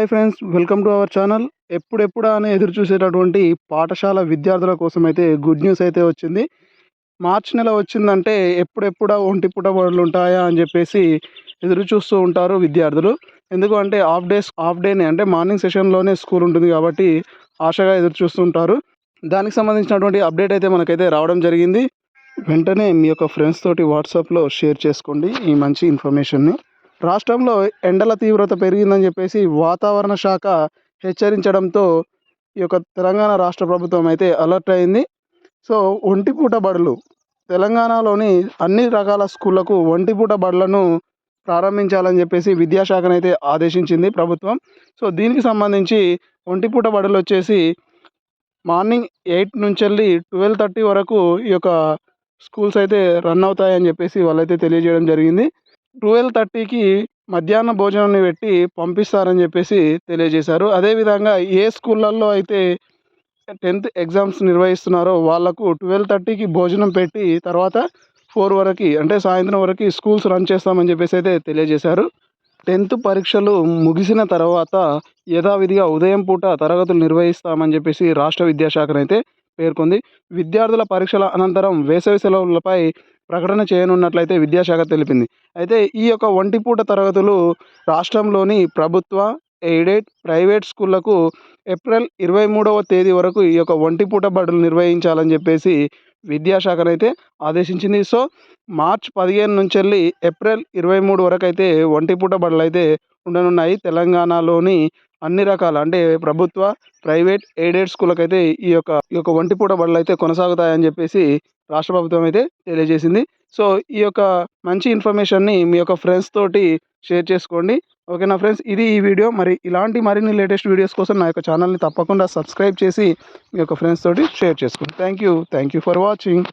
Hi friends, welcome to our channel. ఎప్పుడెప్పుడా అని ఎదురు చూసేటటువంటి పాఠశాల విద్యార్థుల కోసం అయితే గుడ్ న్యూస్ అయితే వచ్చింది. మార్చి నెల వచ్చిందంటే ఎప్పుడెప్పుడా ఒంటి పూట బడులు ఉంటాయా అని చెప్పేసి ఎదురు చూస్తూ ఉంటారు విద్యార్థులు. ఎందుకు అంటే హాఫ్ డేనే అంటే మార్నింగ్ సెషన్లోనే స్కూల్ ఉంటుంది కాబట్టి ఆశగా ఎదురు చూస్తుంటారు. దానికి సంబంధించినటువంటి అప్డేట్ అయితే మనకైతే రావడం జరిగింది. వెంటనే మీ యొక్క ఫ్రెండ్స్ తోటి వాట్సాప్లో షేర్ చేసుకోండి ఈ మంచి ఇన్ఫర్మేషన్ని. రాష్ట్రంలో ఎండల తీవ్రత పెరిగిందని చెప్పేసి వాతావరణ శాఖ హెచ్చరించడంతో ఈ యొక్క తెలంగాణ రాష్ట్ర ప్రభుత్వం అయితే అలర్ట్ అయింది. సో ఒంటిపూట బడులు తెలంగాణలోని అన్ని రకాల స్కూళ్లకు ఒంటిపూట బడులను ప్రారంభించాలని చెప్పేసి విద్యాశాఖనైతే ఆదేశించింది ప్రభుత్వం. సో దీనికి సంబంధించి ఒంటిపూట బడులు వచ్చేసి మార్నింగ్ 8 నుంచి 12:30 వరకు ఈ యొక్క స్కూల్స్ అయితే రన్ అవుతాయని చెప్పేసి వాళ్ళైతే తెలియజేయడం జరిగింది. 12:30కి మధ్యాహ్న భోజనాన్ని పెట్టి పంపిస్తారని చెప్పేసి తెలియజేశారు. అదేవిధంగా ఏ స్కూళ్ళల్లో అయితే 10th ఎగ్జామ్స్ నిర్వహిస్తున్నారో వాళ్లకు 12:30కి భోజనం పెట్టి తర్వాత 4 వరకు అంటే సాయంత్రం వరకు స్కూల్స్ రన్ చేస్తామని చెప్పేసి అయితే తెలియజేశారు. 10th పరీక్షలు ముగిసిన తర్వాత యథావిధిగా ఉదయం పూట తరగతులు నిర్వహిస్తామని చెప్పేసి రాష్ట్ర విద్యాశాఖనైతే పేర్కొంది. విద్యార్థుల పరీక్షల అనంతరం వేసవి సెలవులపై ప్రకటన చేయనున్నట్లయితే విద్యాశాఖ తెలిపింది. అయితే ఈ యొక్క ఒంటిపూట తరగతులు రాష్ట్రంలోని ప్రభుత్వ, ఎయిడెడ్, ప్రైవేట్ స్కూళ్లకు ఏప్రిల్ 23వ తేదీ వరకు ఈ యొక్క ఒంటిపూట బడులు నిర్వహించాలని చెప్పేసి విద్యాశాఖనైతే ఆదేశించింది. సో మార్చ్ 15 నుంచి ఏప్రిల్ 23 వరకు అయితే ఒంటిపూట బడులు అయితే ఉండనున్నాయి. తెలంగాణలోని అన్ని రకాల అంటే ప్రభుత్వ, ప్రైవేట్, ఎయిడెడ్ స్కూళ్ళకైతే ఈ యొక్క ఒంటిపూట బడులు అయితే కొనసాగుతాయని చెప్పేసి రాష్ట్ర ప్రభుత్వం అయితే తెలియజేసింది. సో ఈ యొక్క మంచి ఇన్ఫర్మేషన్ని మీ యొక్క ఫ్రెండ్స్ తోటి షేర్ చేసుకోండి. ఓకేనా ఫ్రెండ్స్, ఇది ఈ వీడియో. మరి ఇలాంటి మరిన్ని లేటెస్ట్ వీడియోస్ కోసం నా యొక్క ఛానల్ని తప్పకుండా సబ్స్క్రైబ్ చేసి మీ యొక్క ఫ్రెండ్స్ తోటి షేర్ చేసుకోండి. Thank you for watching.